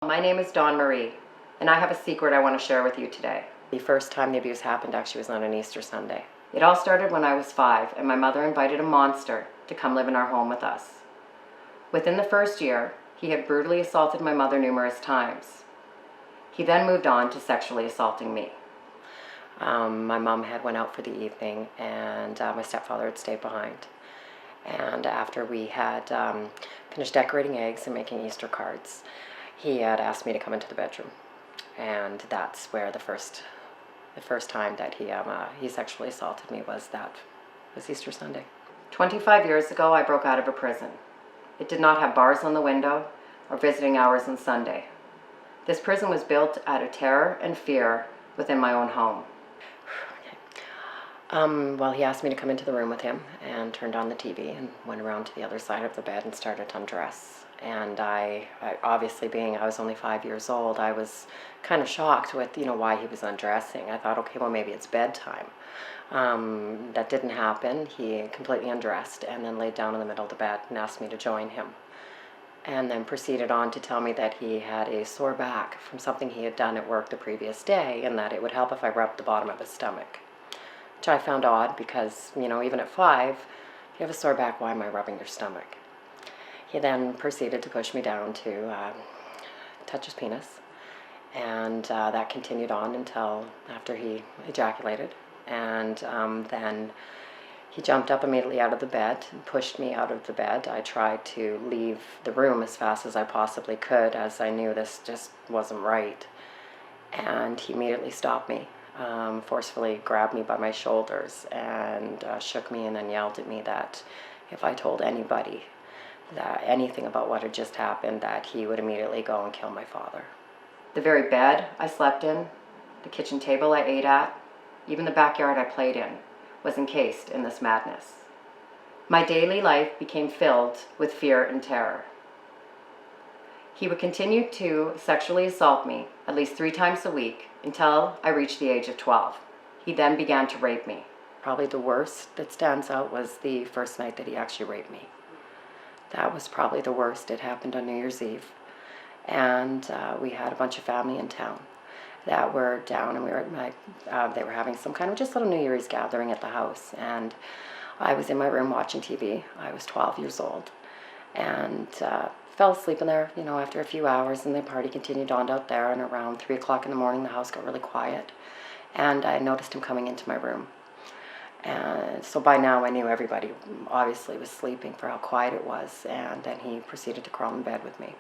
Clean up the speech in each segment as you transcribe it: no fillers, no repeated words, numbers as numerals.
My name is Dawn Marie, and I have a secret I want to share with you today. The first time the abuse happened actually was on an Easter Sunday. It all started when I was 5, and my mother invited a monster to come live in our home with us. Within the first year, he had brutally assaulted my mother numerous times. He then moved on to sexually assaulting me. My mom had went out for the evening, and my stepfather had stayed behind. And after we had finished decorating eggs and making Easter cards, he had asked me to come into the bedroom, and that's where the first time that he sexually assaulted me was Easter Sunday. 25 years ago, I broke out of a prison. It did not have bars on the window or visiting hours on Sunday. This prison was built out of terror and fear within my own home. Well, he asked me to come into the room with him and turned on the TV and went around to the other side of the bed and started to undress. And I obviously, being I was only 5 years old, I was kind of shocked with, why he was undressing. I thought, okay, well, maybe it's bedtime. That didn't happen. He completely undressed and then laid down in the middle of the bed and asked me to join him. And then proceeded on to tell me that he had a sore back from something he had done at work the previous day, and that it would help if I rubbed the bottom of his stomach. Which I found odd because, even at 5, if you have a sore back, why am I rubbing your stomach? He then proceeded to push me down to touch his penis, and that continued on until after he ejaculated. And then he jumped up immediately out of the bed and pushed me out of the bed. I tried to leave the room as fast as I possibly could, as I knew this just wasn't right. And he immediately stopped me. Forcefully grabbed me by my shoulders and shook me, and then yelled at me that if I told anybody that anything about what had just happened, that he would immediately go and kill my father. The very bed I slept in, the kitchen table I ate at, even the backyard I played in, was encased in this madness. My daily life became filled with fear and terror. He would continue to sexually assault me at least 3 times a week until I reached the age of 12. He then began to rape me. Probably the worst that stands out was the first night that he actually raped me. That was probably the worst. It happened on New Year's Eve. And we had a bunch of family in town that were down, and they were having some kind of just little New Year's gathering at the house. And I was in my room watching TV. I was 12 years old. And fell asleep in there, after a few hours, and the party continued on out there, and around 3 o'clock in the morning, the house got really quiet, and I noticed him coming into my room. And so by now I knew everybody obviously was sleeping for how quiet it was, and then he proceeded to crawl in bed with me.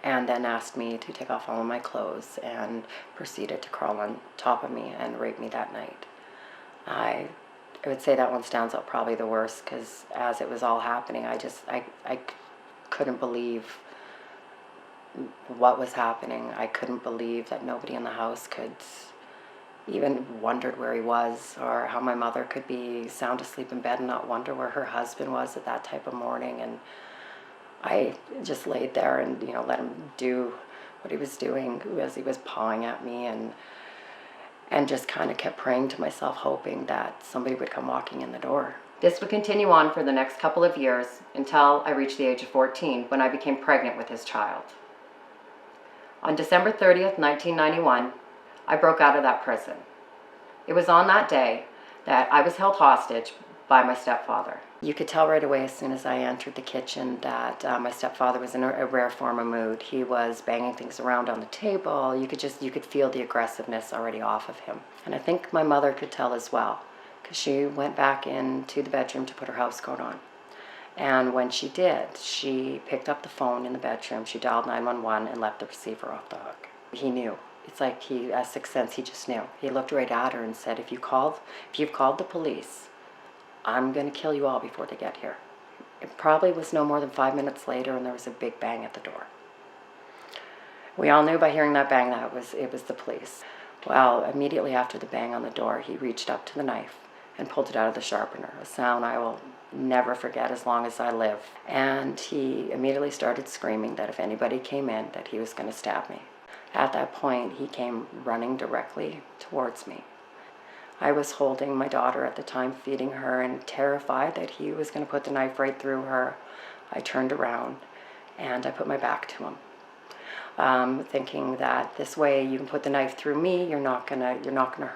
And then asked me to take off all of my clothes, and proceeded to crawl on top of me and rape me that night. I would say that one stands out probably the worst, because as it was all happening, I couldn't believe what was happening. I couldn't believe that nobody in the house could even wondered where he was, or how my mother could be sound asleep in bed and not wonder where her husband was at that type of morning. And I just laid there and let him do what he was doing as he was pawing at me, and just kind of kept praying to myself, hoping that somebody would come walking in the door. This would continue on for the next couple of years until I reached the age of 14, when I became pregnant with his child. On December 30th, 1991, I broke out of that prison. It was on that day that I was held hostage by my stepfather. You could tell right away as soon as I entered the kitchen that my stepfather was in a rare form of mood. He was banging things around on the table. You could feel the aggressiveness already off of him. And I think my mother could tell as well, because she went back into the bedroom to put her house coat on. And when she did, she picked up the phone in the bedroom, she dialed 911 and left the receiver off the hook. He knew. It's like he, as sixth sense, he just knew. He looked right at her and said, if you've called the police, I'm going to kill you all before they get here. It probably was no more than 5 minutes later, and there was a big bang at the door. We all knew by hearing that bang that it was the police. Well, immediately after the bang on the door, he reached up to the knife and pulled it out of the sharpener, a sound I will never forget as long as I live. And he immediately started screaming that if anybody came in, that he was going to stab me. At that point, he came running directly towards me. I was holding my daughter at the time, feeding her, and terrified that he was going to put the knife right through her. I turned around and I put my back to him. thinking that this way you can put the knife through me, you're not gonna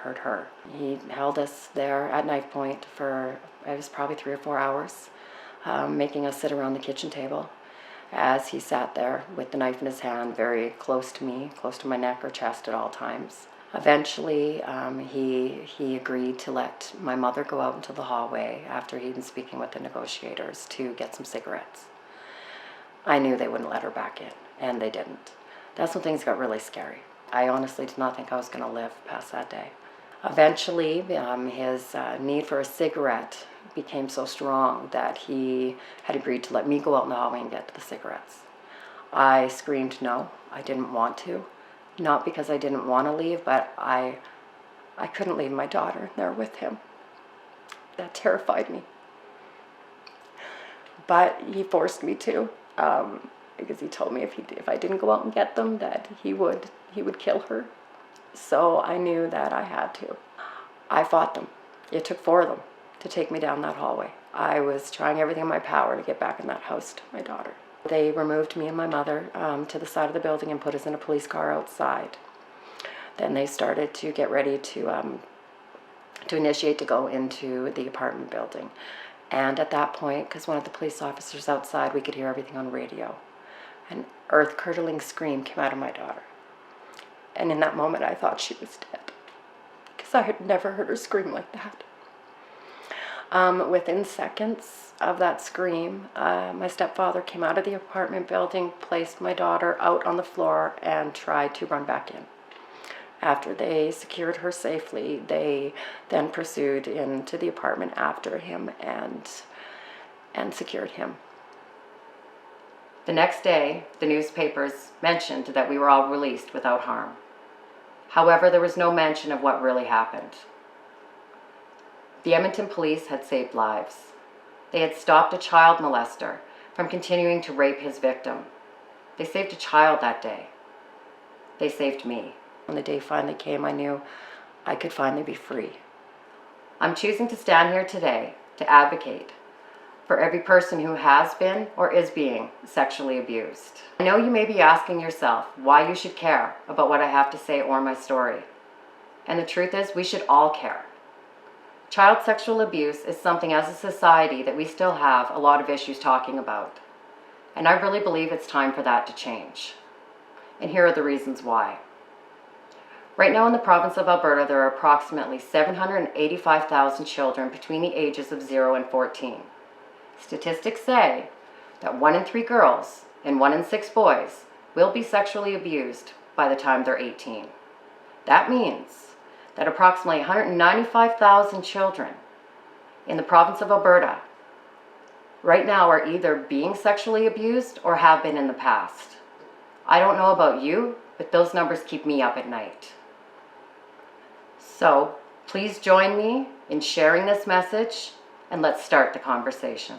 hurt her. He held us there at knife point for, it was probably 3 or 4 hours, making us sit around the kitchen table as he sat there with the knife in his hand, very close to me, close to my neck or chest at all times. Eventually, he agreed to let my mother go out into the hallway after he'd been speaking with the negotiators to get some cigarettes. I knew they wouldn't let her back in, and they didn't. That's when things got really scary. I honestly did not think I was going to live past that day. Eventually, his need for a cigarette became so strong that he had agreed to let me go out in the hallway and get the cigarettes. I screamed no, I didn't want to. Not because I didn't want to leave, but I couldn't leave my daughter there with him. That terrified me. But he forced me to, because he told me if I didn't go out and get them, that he would kill her. So I knew that I had to. I fought them. It took 4 of them to take me down that hallway. I was trying everything in my power to get back in that house to my daughter. They removed me and my mother to the side of the building and put us in a police car outside. Then they started to get ready to initiate to go into the apartment building. And at that point, because one of the police officers outside, we could hear everything on radio. An earth-curdling scream came out of my daughter. And in that moment, I thought she was dead, because I had never heard her scream like that. Within seconds of that scream, my stepfather came out of the apartment building, placed my daughter out on the floor, and tried to run back in. After they secured her safely, they then pursued into the apartment after him and secured him. The next day, the newspapers mentioned that we were all released without harm. However, there was no mention of what really happened. The Edmonton police had saved lives. They had stopped a child molester from continuing to rape his victim. They saved a child that day. They saved me. When the day finally came, I knew I could finally be free. I'm choosing to stand here today to advocate for every person who has been or is being sexually abused. I know you may be asking yourself why you should care about what I have to say or my story. And the truth is, we should all care. Child sexual abuse is something as a society that we still have a lot of issues talking about. And I really believe it's time for that to change. And here are the reasons why. Right now in the province of Alberta, there are approximately 785,000 children between the ages of 0 and 14. Statistics say that 1 in 3 girls and 1 in 6 boys will be sexually abused by the time they're 18. That means that approximately 195,000 children in the province of Alberta right now are either being sexually abused or have been in the past. I don't know about you, but those numbers keep me up at night. So please join me in sharing this message, and let's start the conversation.